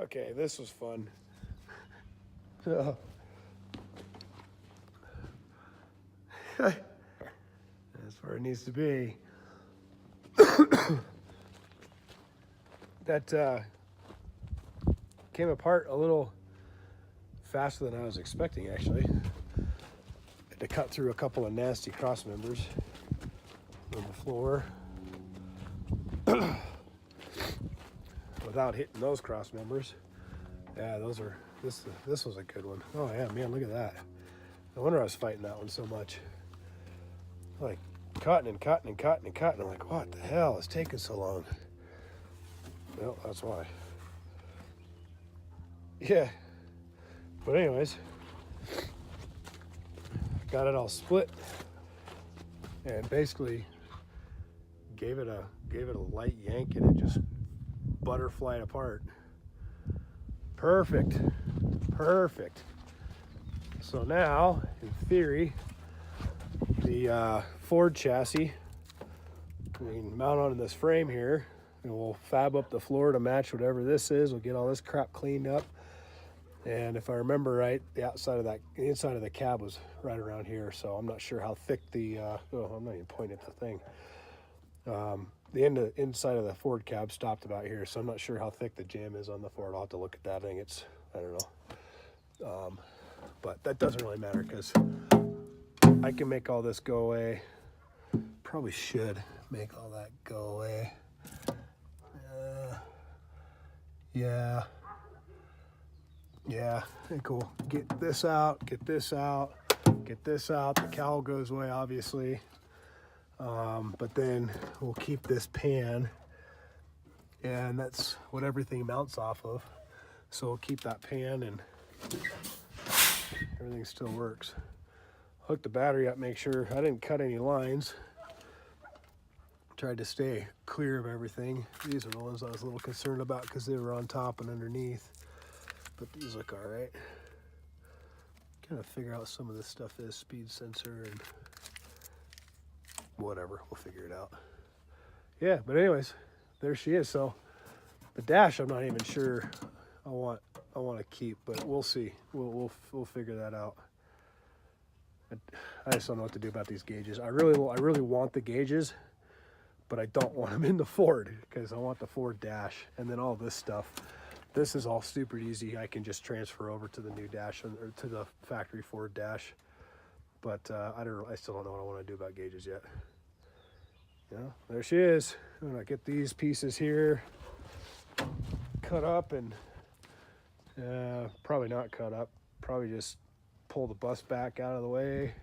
Okay, this was fun. That's where it needs to be. That came apart a little faster than I was expecting, actually. Had to cut through a couple of nasty cross members on the floor without hitting those cross members. Yeah, this was a good one. Oh yeah, man, look at that. No wonder I was fighting that one so much. Like cutting and cutting and cutting and cutting. I'm like, what the hell is taking so long? Well, that's why. Yeah. But anyways, got it all split and basically gave it a light yank and it just butterflied apart. Perfect. So now, in theory, the Ford chassis, we can mount on this frame here, and we'll fab up the floor to match whatever this is. We'll get all this crap cleaned up. And if I remember right, the inside of the cab was right around here. So I'm not sure how thick I'm not even pointing at the thing. The inside of the Ford cab stopped about here, so I'm not sure how thick the jam is on the Ford. I'll have to look at that. I think it's, I don't know. But that doesn't really matter because I can make all this go away. Probably should make all that go away. Yeah. I think we'll get this out, get this out. The cowl goes away, obviously. But then we'll keep this pan, and that's what everything mounts off of. So we'll keep that pan and everything still works. Hook the battery up, make sure I didn't cut any lines. Tried to stay clear of everything. These are the ones I was a little concerned about because they were on top and underneath. But these look all right. Kind of figure out what some of this stuff is, speed sensor and whatever, we'll figure it out. Yeah, but anyways, there she is. So the dash I'm not even sure I want to keep, but we'll see. We'll figure that out. I just don't know what to do about these gauges. I really want the gauges, but I don't want them in the Ford because I want the Ford dash. And then all this stuff, this is all super easy. I can just transfer over to the new dash or to the factory Ford dash. But I still don't know what I want to do about gauges yet. Yeah, there she is. I'm gonna get these pieces here cut up and probably not cut up. Probably just pull the bus back out of the way,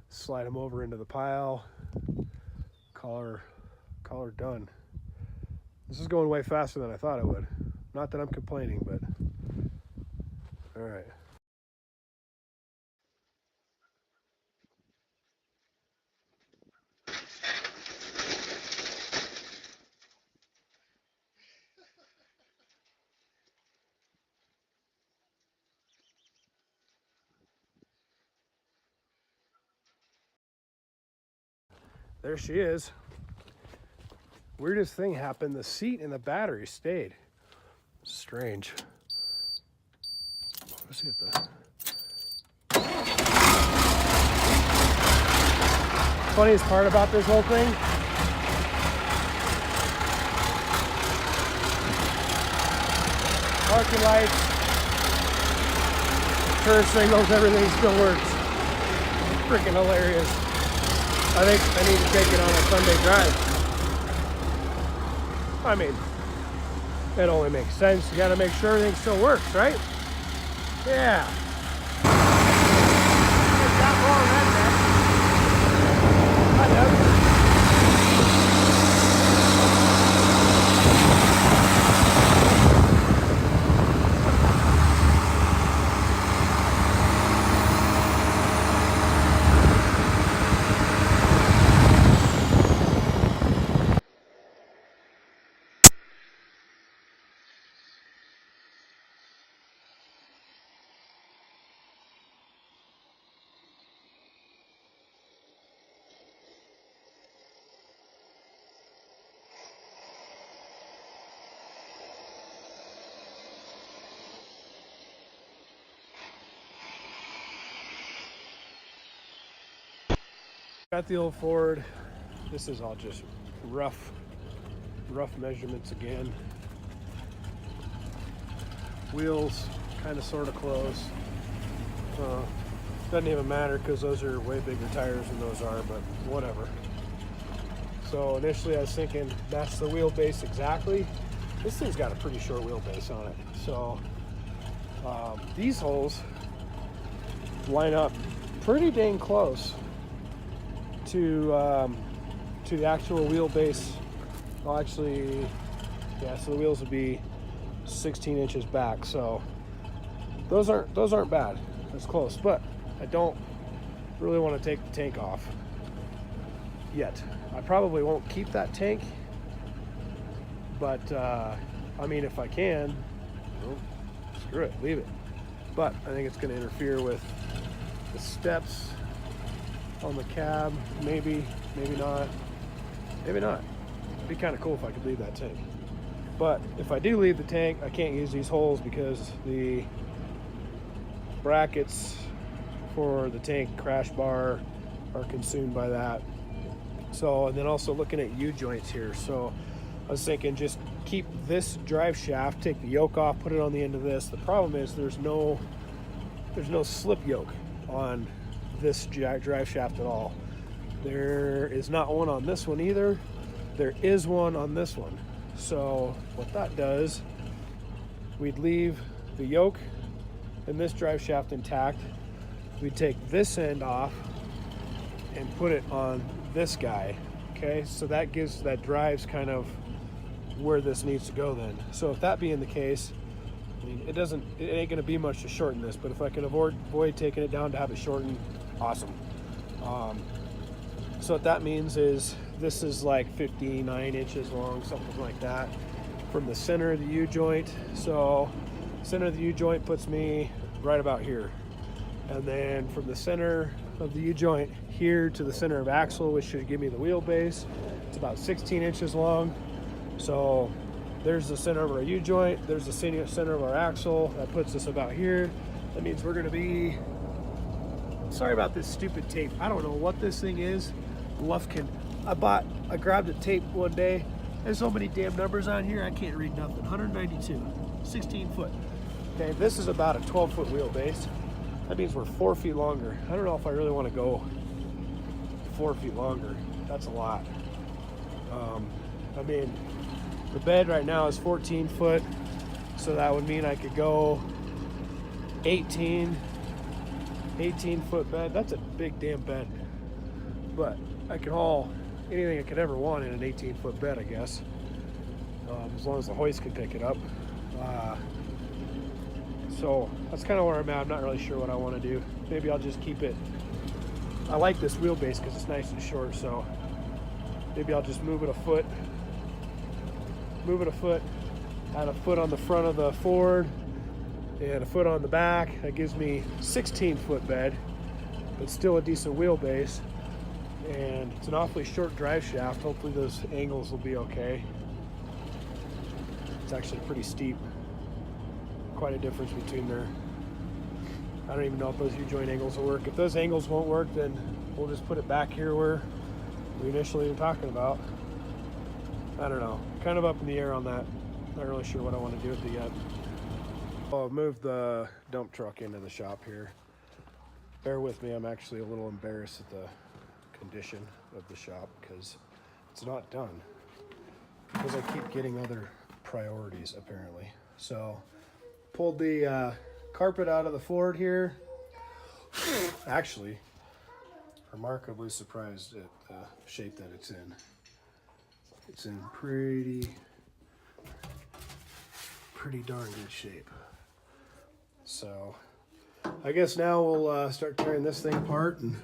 slide them over into the pile, call her done. This is going way faster than I thought it would. Not that I'm complaining, but all right. There she is. Weirdest thing happened. The seat and the battery stayed. Strange. Let's see if the funniest part about this whole thing, parking lights, turn signals, everything still works. Freaking hilarious. I think I need to take it on a Sunday drive. I mean, it only makes sense. You gotta make sure everything still works, right? Yeah. Got the old Ford. This is all just rough measurements again. Wheels kind of sort of close. Doesn't even matter because those are way bigger tires than those are, but whatever. So initially I was thinking match the wheelbase exactly. This thing's got a pretty short wheelbase on it. So these holes line up pretty dang close to the actual wheelbase. Well, actually, yeah, so the wheels would be 16 inches back. So those aren't bad. That's close, but I don't really want to take the tank off yet. I probably won't keep that tank, but I mean, if I can, well, screw it, leave it. But I think it's going to interfere with the steps on the cab. Maybe not. Maybe not. It'd be kind of cool if I could leave that tank. But if I do leave the tank, I can't use these holes because the brackets for the tank crash bar are consumed by that. So, and then also looking at U-joints here. So I was thinking just keep this drive shaft, take the yoke off, put it on the end of this. The problem is there's no slip yoke on this drive shaft at all. There is not one on this one either. There is one on this one. So what that does, we'd leave the yoke and this drive shaft intact. We'd take this end off and put it on this guy. Okay, so that drives kind of where this needs to go then. So if that being the case, I mean, it ain't gonna be much to shorten this, but if I can avoid taking it down to have it shortened, awesome. So what that means is this is like 59 inches long, something like that, from the center of the U-joint. So center of the U-joint puts me right about here. And then from the center of the U-joint here to the center of axle, which should give me the wheelbase, it's about 16 inches long. So there's the center of our U-joint, there's the center of our axle. That puts us about here. That means we're gonna be, sorry about this stupid tape. I don't know what this thing is. Lufkin. I grabbed a tape one day. There's so many damn numbers on here, I can't read nothing. 192, 16 foot. Okay, this is about a 12-foot wheelbase. That means we're 4 feet longer. I don't know if I really want to go 4 feet longer. That's a lot. I mean, the bed right now is 14 foot, so that would mean I could go 18 foot bed. That's a big damn bed. But I can haul anything I could ever want in an 18-foot bed, I guess, as long as the hoist can pick it up. So that's kind of where I'm at. I'm not really sure what I want to do. Maybe I'll just keep it. I like this wheelbase because it's nice and short, so maybe I'll just move it a foot, add a foot on the front of the Ford and a foot on the back. That gives me 16-foot bed, but still a decent wheelbase. And it's an awfully short drive shaft. Hopefully those angles will be okay. It's actually pretty steep. Quite a difference between there. I don't even know if those U-joint angles will work. If those angles won't work, then we'll just put it back here where we initially were talking about. I don't know. Kind of up in the air on that. Not really sure what I want to do with it yet. I'll move the dump truck into the shop here. Bear with me. I'm actually a little embarrassed at the condition of the shop because it's not done. Because I keep getting other priorities apparently. So pulled the carpet out of the Ford here. Actually, remarkably surprised at the shape that it's in. It's in pretty darn good shape. So I guess now we'll start tearing this thing apart. And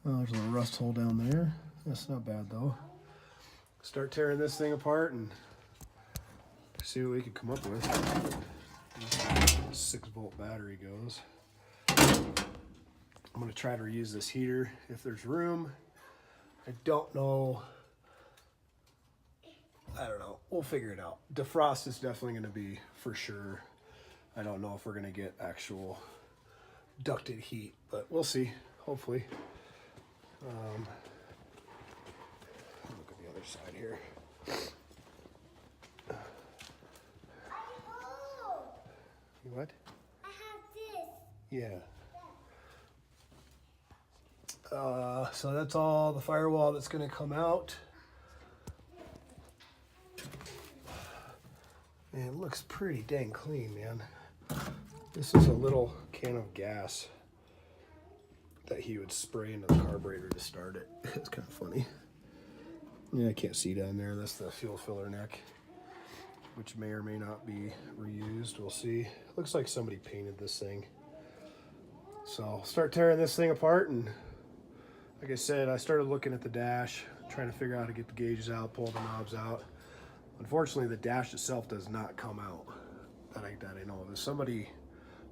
oh, there's a little rust hole down there. That's not bad though. Start tearing this thing apart and see what we can come up with. 6-volt battery goes. I'm gonna try to reuse this heater if there's room. I don't know. I don't know. We'll figure it out. Defrost is definitely gonna be for sure. I don't know if we're gonna get actual ducted heat, but we'll see. hopefully. Look at the other side here. What? I have this. Yeah. So that's all the firewall that's going to come out. Man, it looks pretty dang clean, man. This is a little can of gas that he would spray into the carburetor to start it. It's kind of funny. Yeah, I can't see down there. That's the fuel filler neck, which may or may not be reused. We'll see. Looks like somebody painted this thing. So I'll start tearing this thing apart, and like I said, I started looking at the dash, trying to figure out how to get the gauges out, pull the knobs out. Unfortunately, the dash itself does not come out that I know of. If somebody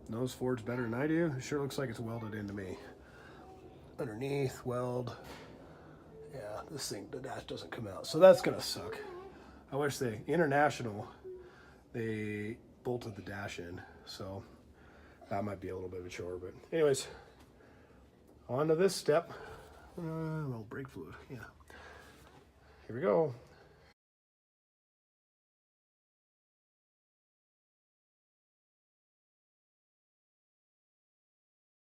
knows Fords better than I do, it sure looks like it's welded into me. Underneath, weld. Yeah, this thing, the dash doesn't come out. So that's gonna suck. I wish they bolted the dash in. So that might be a little bit of a chore, but anyways, on to this step. Well, brake fluid, yeah. Here we go.